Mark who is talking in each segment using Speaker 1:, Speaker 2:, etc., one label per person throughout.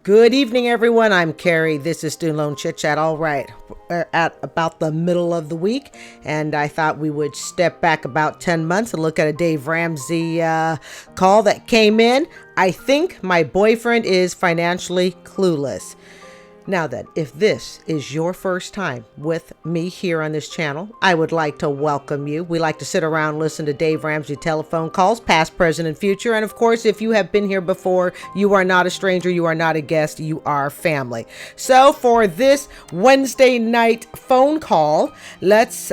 Speaker 1: Good evening, everyone. I'm Carrie. This is Student Loan Chit Chat. All right, we're at about the middle of the week, and I thought we would step back about 10 months and look at a Dave Ramsey call that came in. I think my boyfriend is financially clueless. Now then, if this is your first time with me here on this channel, I would like to welcome you. We like to sit around and listen to Dave Ramsey telephone calls, past, present, and future. And of course, if you have been here before, you are not a stranger, you are not a guest, you are family. So for this Wednesday night phone call, let's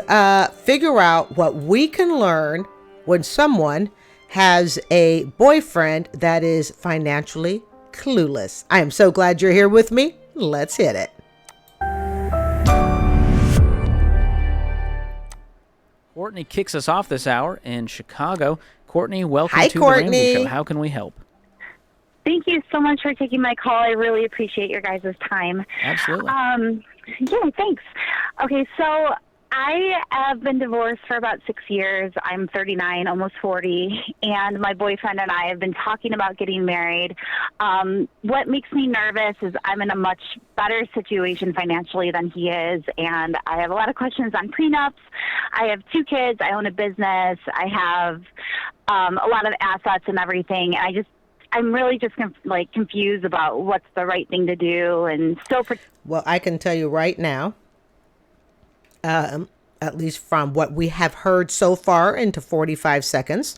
Speaker 1: figure out what we can learn when someone has a boyfriend that is financially clueless. I am so glad you're here with me. Let's hit it.
Speaker 2: Courtney kicks us off this hour in Chicago. Courtney, welcome
Speaker 1: Hi,
Speaker 2: to
Speaker 1: Courtney.
Speaker 2: The Ramsey Show. How can we help?
Speaker 3: Thank you so much for taking my call. I really appreciate your guys' time.
Speaker 2: Absolutely.
Speaker 3: Yeah, thanks. Okay, so I have been divorced for about 6 years. I'm 39, almost 40, and my boyfriend and I have been talking about getting married. What makes me nervous is I'm in a much better situation financially than he is, and I have a lot of questions on prenups. I have 2 kids. I own a business. I have a lot of assets and everything, and I'm really just confused about what's the right thing to do. And so,
Speaker 1: Well, I can tell you right now, at least from what we have heard so far into 45 seconds,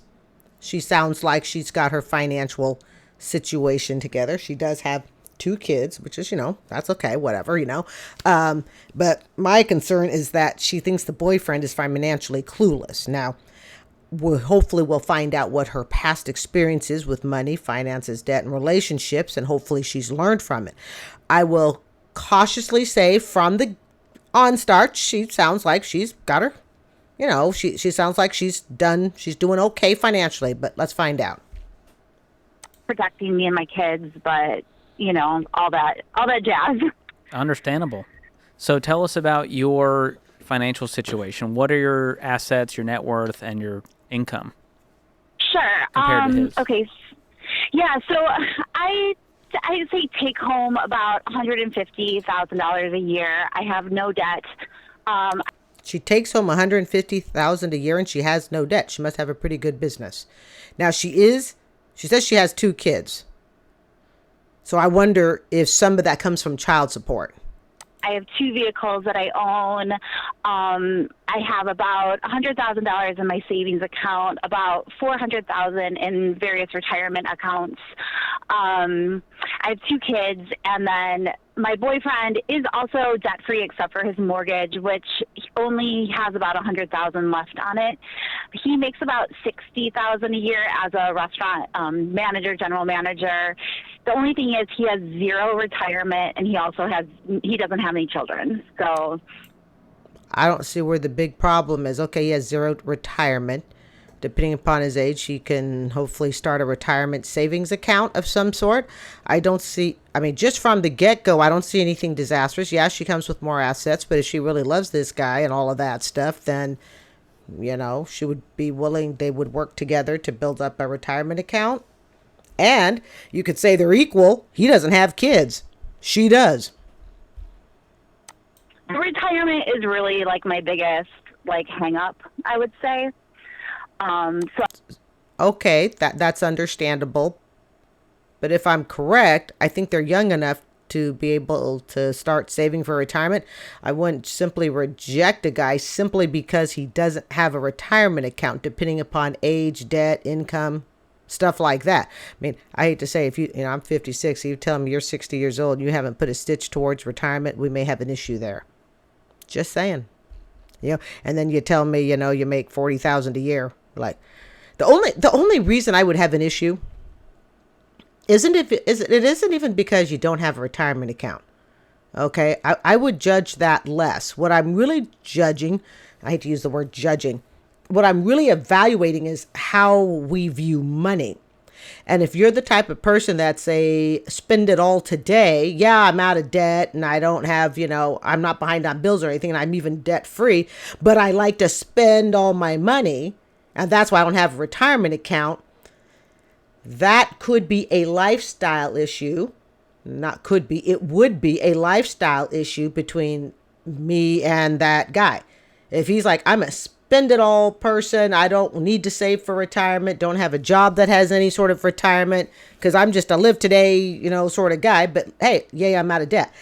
Speaker 1: she sounds like she's got her financial situation together. She does have 2 kids, which is, that's okay, whatever, But my concern is that she thinks the boyfriend is financially clueless. Now, we'll find out what her past experience is with money, finances, debt, and relationships, and hopefully she's learned from it. I will cautiously say from the OnStart, she sounds like she's got her, she sounds like she's doing okay financially, but let's find out.
Speaker 3: Protecting me and my kids, but all that jazz.
Speaker 2: Understandable. So tell us about your financial situation. What are your assets, your net worth, and your income?
Speaker 3: Sure.
Speaker 2: Compared to his?
Speaker 3: Okay. Yeah, so I say take home about $150,000 a year. I have no debt.
Speaker 1: She takes home $150,000 a year and she has no debt. She must have a pretty good business. Now she says she has 2 kids. So I wonder if some of that comes from child support.
Speaker 3: I have 2 vehicles that I own. I have about $100,000 in my savings account, about $400,000 in various retirement accounts. I have 2 kids, and then my boyfriend is also debt-free except for his mortgage, which only has about $100,000 left on it. He makes about $60,000 a year as a restaurant manager, general manager. The only thing is he has 0 retirement, and he doesn't have any children. So
Speaker 1: I don't see where the big problem is. Okay, he has 0 retirement. Depending upon his age, he can hopefully start a retirement savings account of some sort. Just from the get-go, I don't see anything disastrous. Yeah, she comes with more assets, but if she really loves this guy and all of that stuff, then, she would be willing, they would work together to build up a retirement account. And you could say they're equal. He doesn't have kids. She does.
Speaker 3: Retirement is really my biggest hang up, I would say.
Speaker 1: Okay, that's understandable. But if I'm correct, I think they're young enough to be able to start saving for retirement. I wouldn't simply reject a guy simply because he doesn't have a retirement account, depending upon age, debt, income, stuff like that. I hate to say, if I'm 56, you tell me you're 60 years old and you haven't put a stitch towards retirement, we may have an issue there. Just saying. And then you tell me, you make $40,000 a year. The only reason I would have an issue it isn't even because you don't have a retirement account. Okay, I would judge that less. What I'm really judging, I hate to use the word judging, what I'm really evaluating is how we view money. And if you're the type of person that's spend it all today, yeah, I'm out of debt and I don't have, I'm not behind on bills or anything, and I'm even debt free, but I like to spend all my money, and that's why I don't have a retirement account. That could be a lifestyle issue not could be, it would be a lifestyle issue between me and that guy. If he's like, I'm a spend it all person, I don't need to save for retirement, don't have a job that has any sort of retirement because I'm just a live today, sort of guy. But hey, yay, I'm out of debt.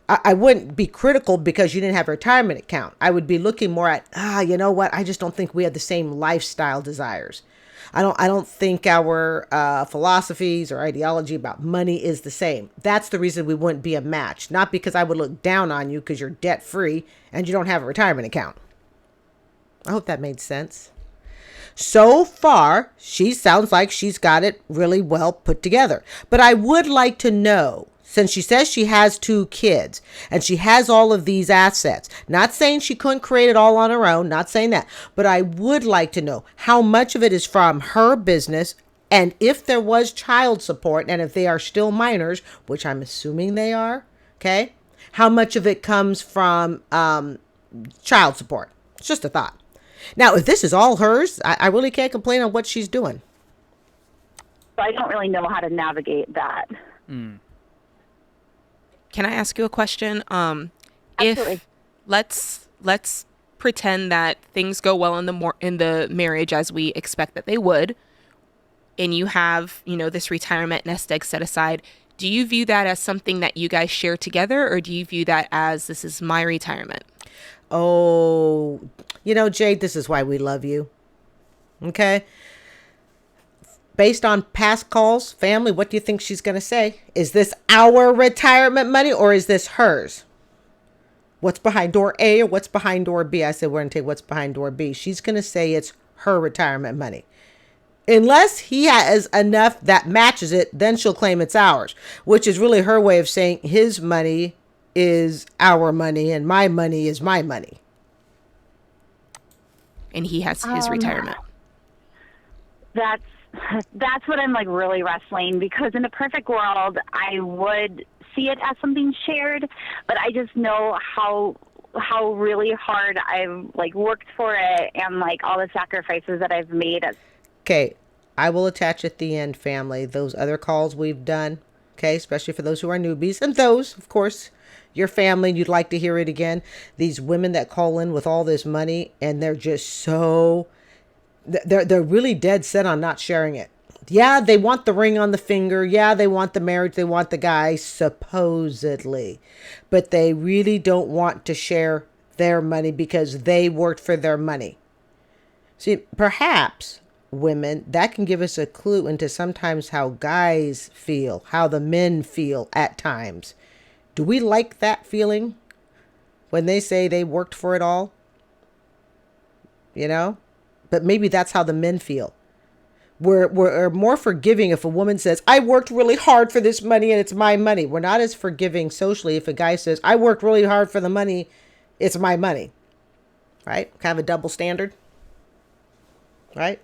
Speaker 1: I wouldn't be critical because you didn't have a retirement account. I would be looking more at, you know what? I just don't think we have the same lifestyle desires. I don't think our philosophies or ideology about money is the same. That's the reason we wouldn't be a match. Not because I would look down on you because you're debt free and you don't have a retirement account. I hope that made sense. So far, she sounds like she's got it really well put together. But I would like to know, since she says she has 2 kids and she has all of these assets, not saying she couldn't create it all on her own, not saying that, but I would like to know how much of it is from her business, and if there was child support, and if they are still minors, which I'm assuming they are, okay, how much of it comes from child support. It's just a thought. Now, if this is all hers, I really can't complain on what she's doing.
Speaker 3: So I don't really know how to navigate that.
Speaker 4: Can I ask you a question?
Speaker 3: Absolutely.
Speaker 4: If let's pretend that things go well in the marriage as we expect that they would, and you have, this retirement nest egg set aside, do you view that as something that you guys share together, or do you view that as this is my retirement?
Speaker 1: Oh, Jade, this is why we love you. Okay? Based on past calls, family, what do you think she's going to say? Is this our retirement money or is this hers? What's behind door A or what's behind door B? I said we're going to take what's behind door B. She's going to say it's her retirement money. Unless he has enough that matches it, then she'll claim it's ours, which is really her way of saying his money is our money and my money is my money.
Speaker 4: And he has his retirement.
Speaker 3: That's what I'm like really wrestling, because in a perfect world, I would see it as something shared, but I just know how really hard I've like worked for it and like all the sacrifices that I've made.
Speaker 1: Okay, I will attach at the end, family, those other calls we've done. Okay, especially for those who are newbies and those, of course, your family and you'd like to hear it again. These women that call in with all this money and they're just so, they're really dead set on not sharing it. Yeah, they want the ring on the finger. Yeah, they want the marriage. They want the guy, supposedly. But they really don't want to share their money because they worked for their money. See, perhaps, women, that can give us a clue into sometimes how guys feel, how the men feel at times. Do we like that feeling when they say they worked for it all? But maybe that's how the men feel. We're more forgiving if a woman says, I worked really hard for this money and it's my money. We're not as forgiving socially if a guy says, I worked really hard for the money, it's my money. Right? Kind of a double standard. Right?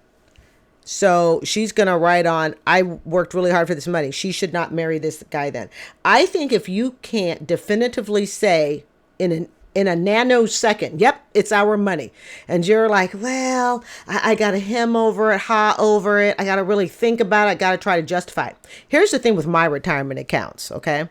Speaker 1: So she's going to write on, I worked really hard for this money. She should not marry this guy then. I think if you can't definitively say in a nanosecond, yep, it's our money. And you're like, well, I got to hem over it, ha over it. I got to really think about it. I got to try to justify it. Here's the thing with my retirement accounts, okay?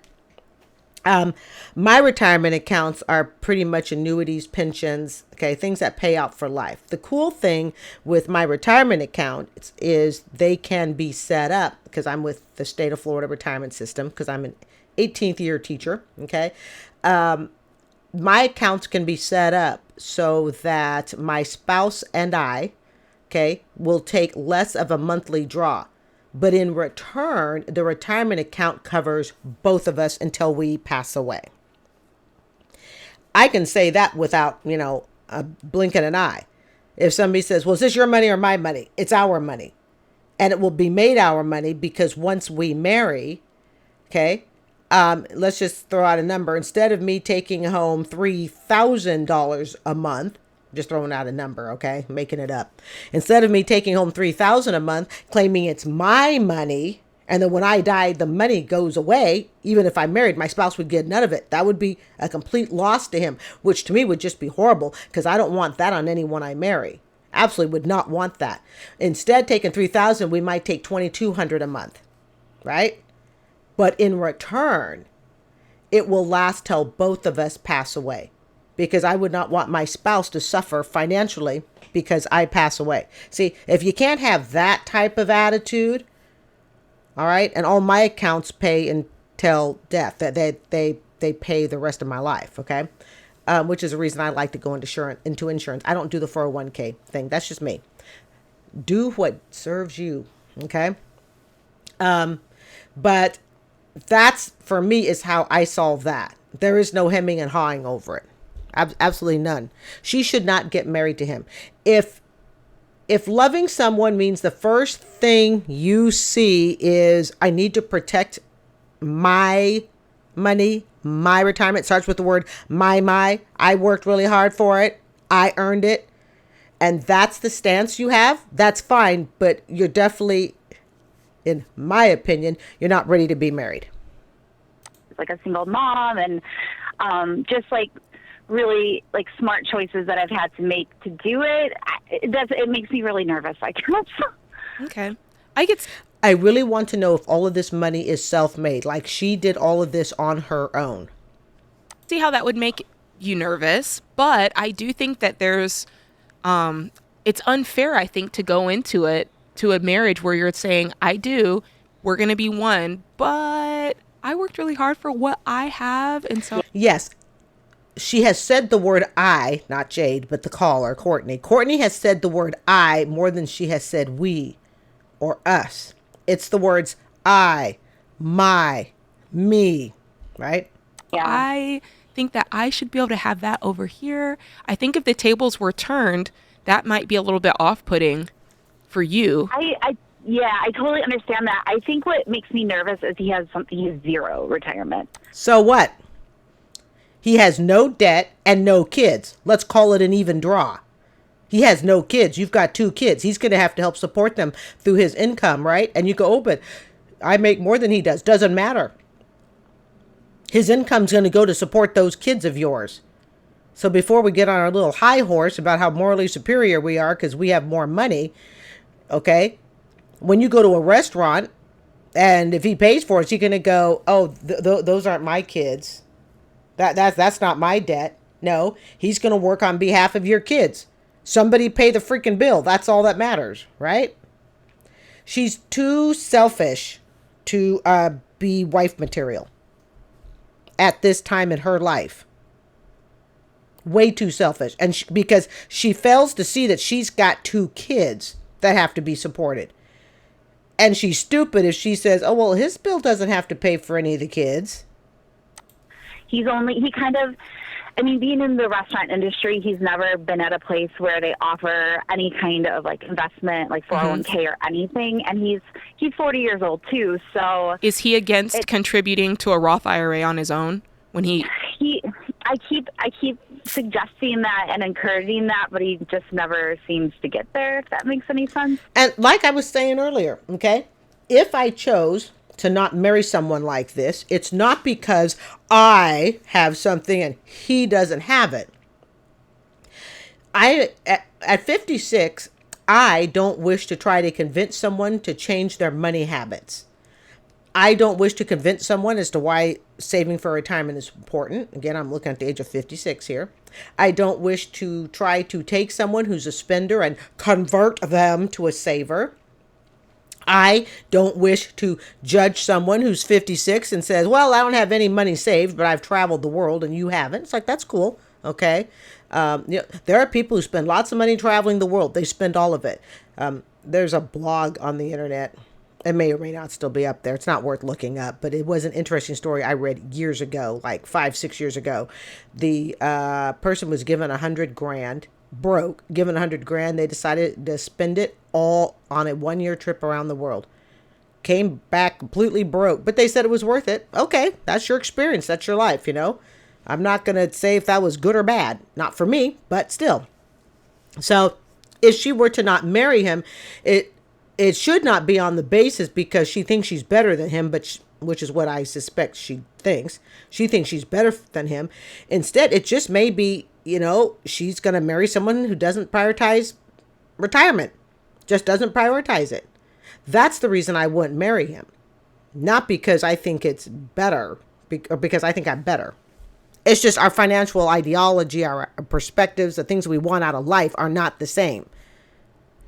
Speaker 1: My retirement accounts are pretty much annuities, pensions, okay, things that pay out for life. The cool thing with my retirement account is they can be set up because I'm with the state of Florida retirement system because I'm an 18th year teacher, okay? My accounts can be set up so that my spouse and I, okay, will take less of a monthly draw. But in return, the retirement account covers both of us until we pass away. I can say that without, a blink of an eye. If somebody says, well, is this your money or my money? It's our money. And it will be made our money because once we marry, okay, let's just throw out a number. Instead of me taking home $3,000 a month, just throwing out a number, okay, making it up. Instead of me taking home $3,000 a month, claiming it's my money, and then when I die, the money goes away. Even if I'm married, my spouse would get none of it. That would be a complete loss to him, which to me would just be horrible because I don't want that on anyone I marry. Absolutely would not want that. Instead, taking $3,000, we might take $2,200 a month, right? But in return, it will last till both of us pass away, because I would not want my spouse to suffer financially because I pass away. See, if you can't have that type of attitude, all right, and all my accounts pay until death, that they pay the rest of my life, okay? Which is the reason I like to go into insurance. I don't do the 401k thing. That's just me. Do what serves you, okay? But that's, for me, is how I solve that. There is no hemming and hawing over it. Absolutely none. She should not get married to him. If loving someone means the first thing you see is, I need to protect my money, my retirement, starts with the word my, I worked really hard for it, I earned it, and that's the stance you have, that's fine, but you're definitely, in my opinion, you're not ready to be married.
Speaker 3: Like a single mom, and just like really like smart choices that I've had to make to do it. It makes me really nervous, I guess.
Speaker 4: Okay.
Speaker 1: I really want to know if all of this money is self-made, like she did all of this on her own.
Speaker 4: See how that would make you nervous, but I do think that there's it's unfair, I think, to go into it, to a marriage where you're saying, we're going to be one, but I worked really hard for what I have, and so
Speaker 1: Yes, she has said the word I, not Jade, but the caller, Courtney. Courtney has said the word I more than she has said we or us. It's the words I, my, me, right?
Speaker 3: Yeah.
Speaker 4: I think that I should be able to have that over here. I think if the tables were turned, that might be a little bit off-putting for you.
Speaker 3: I totally understand that. I think what makes me nervous is he has zero retirement.
Speaker 1: So what? He has no debt and no kids. Let's call it an even draw. He has no kids. You've got 2 kids. He's going to have to help support them through his income, right? And you go, oh, but I make more than he does. Doesn't matter. His income's going to go to support those kids of yours. So before we get on our little high horse about how morally superior we are because we have more money, okay? When you go to a restaurant and if he pays for it, you're going to go, oh, those aren't my kids. That's not my debt. No, he's going to work on behalf of your kids. Somebody pay the freaking bill. That's all that matters, right? She's too selfish to be wife material at this time in her life. Way too selfish. And because she fails to see that she's got 2 kids that have to be supported. And she's stupid if she says, oh, well, his bill doesn't have to pay for any of the kids.
Speaker 3: Being in the restaurant industry, he's never been at a place where they offer any kind of like investment, like 401k or anything. And he's 40 years old too. So
Speaker 4: is he against contributing to a Roth IRA on his own when
Speaker 3: I keep suggesting that and encouraging that, but he just never seems to get there, if that makes any sense.
Speaker 1: And like I was saying earlier, okay, if I chose to not marry someone like this, it's not because I have something and he doesn't have it. At 56, I don't wish to try to convince someone to change their money habits. I don't wish to convince someone as to why saving for retirement is important. Again, I'm looking at the age of 56 here. I don't wish to try to take someone who's a spender and convert them to a saver. I don't wish to judge someone who's 56 and says, well, I don't have any money saved, but I've traveled the world and you haven't. It's like, that's cool. Okay. There are people who spend lots of money traveling the world. They spend all of it. There's a blog on the internet. It may or may not still be up there. It's not worth looking up, but it was an interesting story I read years ago, like 5-6 years ago. The person was given $100,000, broke, given $100,000. They decided to spend it all on a 1-year trip around the world. Came back completely broke, but they said it was worth it. Okay, that's your experience. That's your life, you know. I'm not going to say if that was good or bad. Not for me, but still. So if she were to not marry him, it should not be on the basis because she thinks she's better than him, which is what I suspect she thinks. She thinks she's better than him. Instead, it just may be, she's going to marry someone who doesn't prioritize retirement. Just doesn't prioritize it. That's the reason I wouldn't marry him. Not because I think it's better, or because I think I'm better. It's just our financial ideology, our perspectives, the things we want out of life are not the same.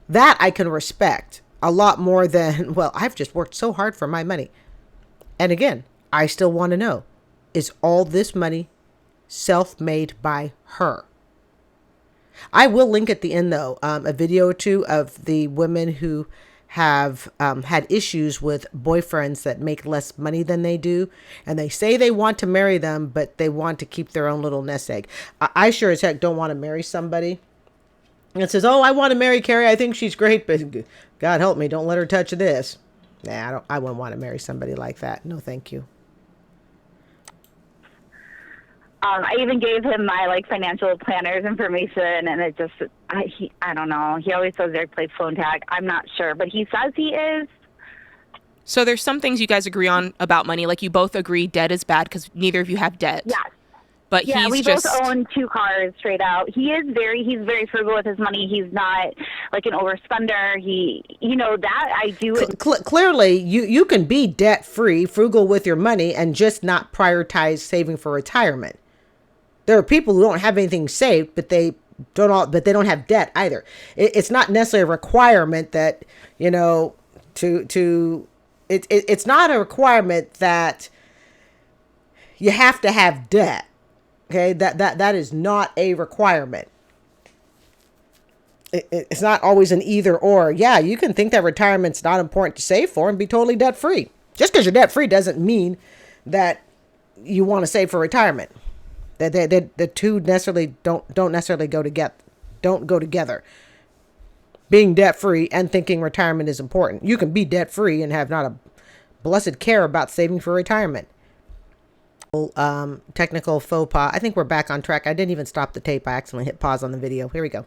Speaker 1: That I can respect a lot more than, well, I've just worked so hard for my money. And again, I still want to know, is all this money self-made by her? I will link at the end, though, a video or two of the women who have had issues with boyfriends that make less money than they do. And they say they want to marry them, but they want to keep their own little nest egg. I sure as heck don't want to marry somebody and says, oh, I want to marry Carrie. I think she's great, but God help me, don't let her touch this. Nah, I wouldn't want to marry somebody like that. No, thank you.
Speaker 3: I even gave him my like financial planner's information, and it just, I don't know. He always says they play phone tag. I'm not sure, but he says he is.
Speaker 4: So there's some things you guys agree on about money. Like you both agree debt is bad because neither of you have debt.
Speaker 3: Yes.
Speaker 4: But
Speaker 3: yeah,
Speaker 4: he's
Speaker 3: we
Speaker 4: just
Speaker 3: both own 2 cars straight out. He's very frugal with his money. He's not like an overspender. That I do.
Speaker 1: Clearly, you can be debt free, frugal with your money, and just not prioritize saving for retirement. There are people who don't have anything saved, but they don't have debt either. It's not necessarily a requirement that, it's not a requirement that you have to have debt. Okay, that is not a requirement. It's not always an either or. Yeah, you can think that retirement's not important to save for and be totally debt free. Just because you're debt free doesn't mean that you want to save for retirement. The two necessarily don't necessarily go together. Being debt free and thinking retirement is important. You can be debt free and have not a blessed care about saving for retirement. Technical faux pas. I think we're back on track. I didn't even stop the tape. I accidentally hit pause on the video. Here we go.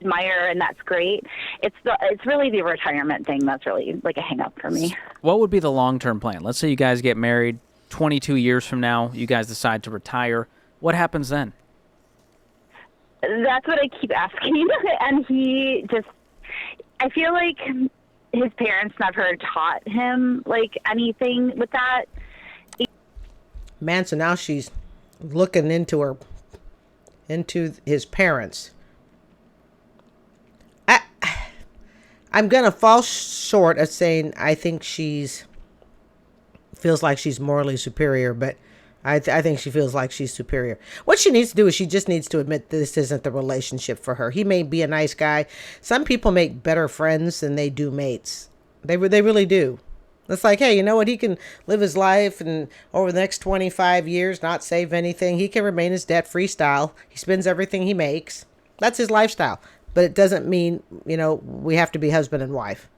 Speaker 3: Admire, and that's great. It's really the retirement thing that's really like a hang up for me.
Speaker 2: What would be the long-term plan? Let's say you guys get married 22 years from now, you guys decide to retire. What happens then?
Speaker 3: That's what I keep asking. And I feel like his parents never taught him like anything with that.
Speaker 1: Man, so now she's looking into his parents. I'm gonna fall short of saying I think feels like she's morally superior, but I think she feels like she's superior. What she needs to do is she just needs to admit this isn't the relationship for her. He may be a nice guy. Some people make better friends than they do mates. They really do. It's like, hey, you know what? He can live his life and over the next 25 years not save anything. He can remain his debt-free style. He spends everything he makes. That's his lifestyle. But it doesn't mean, we have to be husband and wife.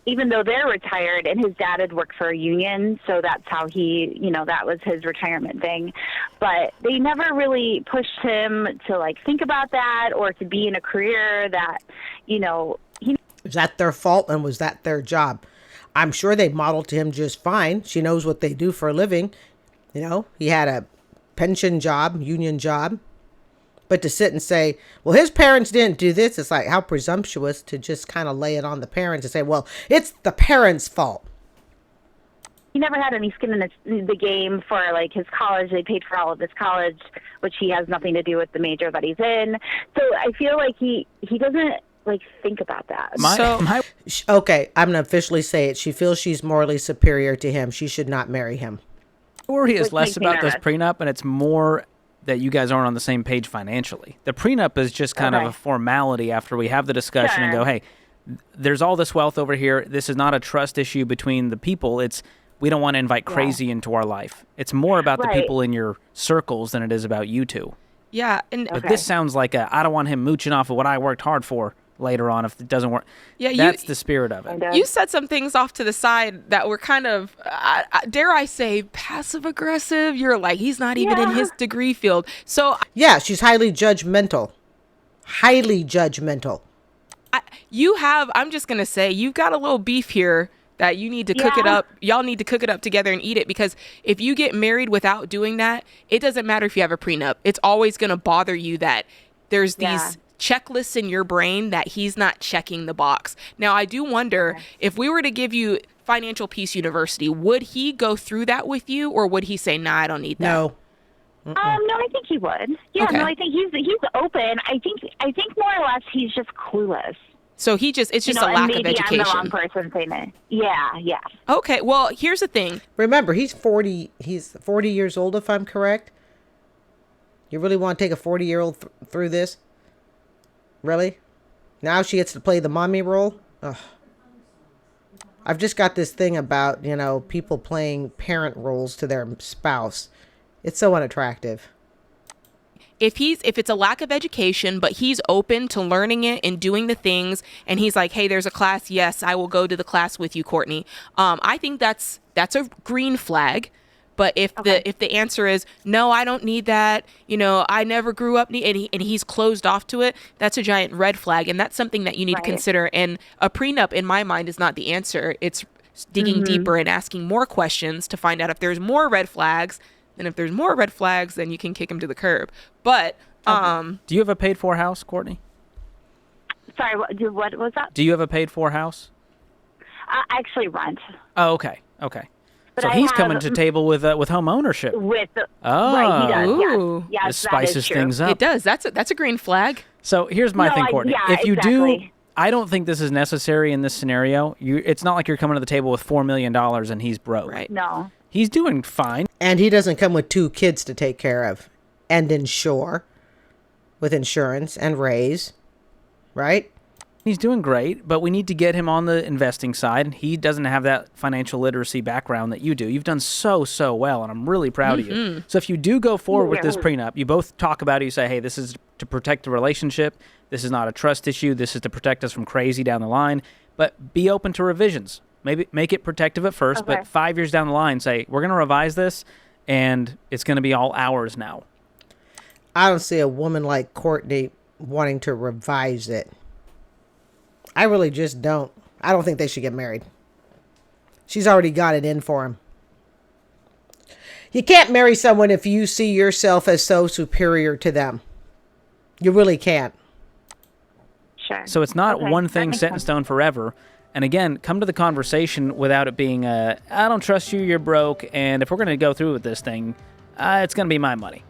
Speaker 3: Even though they're retired, and his dad had worked for a union, so that's how he, that was his retirement thing. But they never really pushed him to like think about that or to be in a career that,
Speaker 1: Is that their fault, and was that their job? I'm sure they modeled to him just fine. She knows what they do for a living. He had a pension job, union job. But to sit and say, well, his parents didn't do this, it's like how presumptuous to just kind of lay it on the parents and say, well, it's the parents' fault.
Speaker 3: He never had any skin in the game for like his college. They paid for all of his college, which he has nothing to do with the major that he's in. So I feel like he doesn't like think about that.
Speaker 1: Okay, I'm going to officially say it. She feels she's morally superior to him. She should not marry him.
Speaker 2: My worry is less about this prenup, and it's more that you guys aren't on the same page financially. The prenup is just kind of a formality after we have the discussion and go, hey, there's all this wealth over here. This is not a trust issue between the people. We don't want to invite crazy into our life. It's more about the people in your circles than it is about you two.
Speaker 4: Yeah.
Speaker 2: But this sounds like I don't want him mooching off of what I worked hard for later on if it doesn't work.
Speaker 4: Yeah,
Speaker 2: that's the spirit of it.
Speaker 4: You said some things off to the side that were kind of, dare I say, passive aggressive. You're like, he's not even in his degree field. So
Speaker 1: yeah, she's highly judgmental. Highly judgmental.
Speaker 4: I'm just gonna say, you've got a little beef here that you need to cook it up. Y'all need to cook it up together and eat it, because if you get married without doing that, it doesn't matter if you have a prenup. It's always gonna bother you that there's these checklists in your brain that he's not checking the box. Now, I do wonder if we were to give you Financial Peace University, would he go through that with you, or would he say, "Nah, I don't need that"?
Speaker 1: No.
Speaker 3: No, I think he would. Yeah,
Speaker 4: Okay.
Speaker 3: no, I think he's open. I think more or less he's just clueless.
Speaker 4: So it's just a lack of education.
Speaker 3: I'm the wrong person saying it. Yeah.
Speaker 4: Okay, well, here's the thing.
Speaker 1: Remember, he's 40 years old, if I'm correct. You really want to take a 40-year-old through this? Really? Now she gets to play the mommy role? Ugh. I've just got this thing about, people playing parent roles to their spouse. It's so unattractive.
Speaker 4: If it's a lack of education, but he's open to learning it and doing the things, and he's like, "Hey, there's a class. Yes, I will go to the class with you, Courtney." I think that's a green flag. But if the answer is no, I don't need that, I never grew up, and he's closed off to it, that's a giant red flag, and that's something that you need to consider. And a prenup, in my mind, is not the answer. It's digging deeper and asking more questions to find out if there's more red flags. And if there's more red flags, then you can kick him to the curb. But
Speaker 2: do you have a paid-for house, Courtney?
Speaker 3: Sorry, what was that?
Speaker 2: Do you have a paid-for house?
Speaker 3: I actually rent.
Speaker 2: Oh, okay.
Speaker 3: But
Speaker 2: So he's coming to table with home ownership.
Speaker 3: Right, he does.
Speaker 4: Ooh.
Speaker 3: Yes,
Speaker 2: This spices things up.
Speaker 4: It does. That's a green flag.
Speaker 2: So here's my thing, Courtney. If you
Speaker 3: exactly.
Speaker 2: do, I don't think this is necessary in this scenario. It's not like you're coming to the table with $4 million and he's broke.
Speaker 4: Right.
Speaker 3: No.
Speaker 2: He's doing fine.
Speaker 1: And he doesn't come with 2 kids to take care of and insure with insurance and raise, right?
Speaker 2: He's doing great, but we need to get him on the investing side. He doesn't have that financial literacy background that you do. You've done so well, and I'm really proud of you. So if you do go forward with this prenup, you both talk about it. You say, hey, this is to protect the relationship. This is not a trust issue. This is to protect us from crazy down the line. But be open to revisions. Maybe make it protective at first, but 5 years down the line, say, we're going to revise this, and it's going to be all ours now.
Speaker 1: I don't see a woman like Courtney wanting to revise it. I really just don't. I don't think they should get married. She's already got it in for him. You can't marry someone if you see yourself as so superior to them. You really can't.
Speaker 3: Sure.
Speaker 2: So it's not one thing set in stone forever. And again, come to the conversation without it being I don't trust you, you're broke, and if we're going to go through with this thing, it's going to be my money.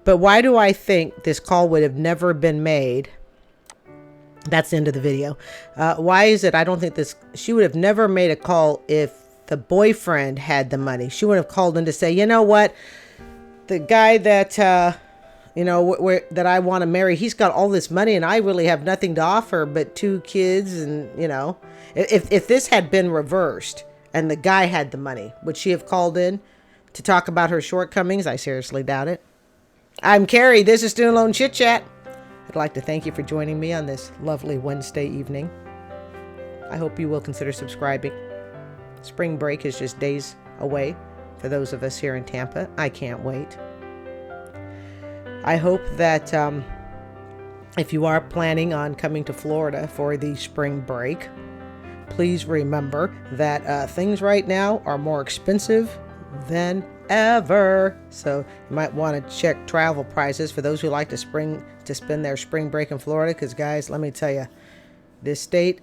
Speaker 1: But why do I think this call would have never been made? That's the end of the video. Why is it I don't think she would have never made a call if the boyfriend had the money. She would have called in to say, you know what, the guy that, that I want to marry, he's got all this money and I really have nothing to offer but 2 kids. And, if this had been reversed and the guy had the money, would she have called in to talk about her shortcomings? I seriously doubt it. I'm Carrie. This is Student Loan Chit Chat. I'd like to thank you for joining me on this lovely Wednesday evening. I hope you will consider subscribing. Spring break is just days away for those of us here in Tampa. I can't wait. I hope that if you are planning on coming to Florida for the spring break, please remember that things right now are more expensive than ever. So you might want to check travel prices for those who like to spend their spring break in Florida. Because guys, let me tell you, this state,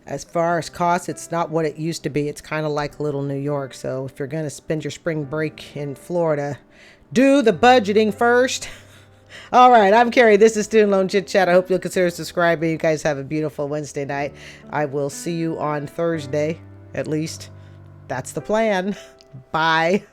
Speaker 1: as far as costs, it's not what it used to be. It's kind of like little New York. So if you're going to spend your spring break in Florida, do the budgeting first. All right, I'm Carrie. This is Student Loan Chit Chat. I hope you'll consider subscribing. You guys have a beautiful Wednesday night. I will see you on Thursday. At least that's the plan. Bye.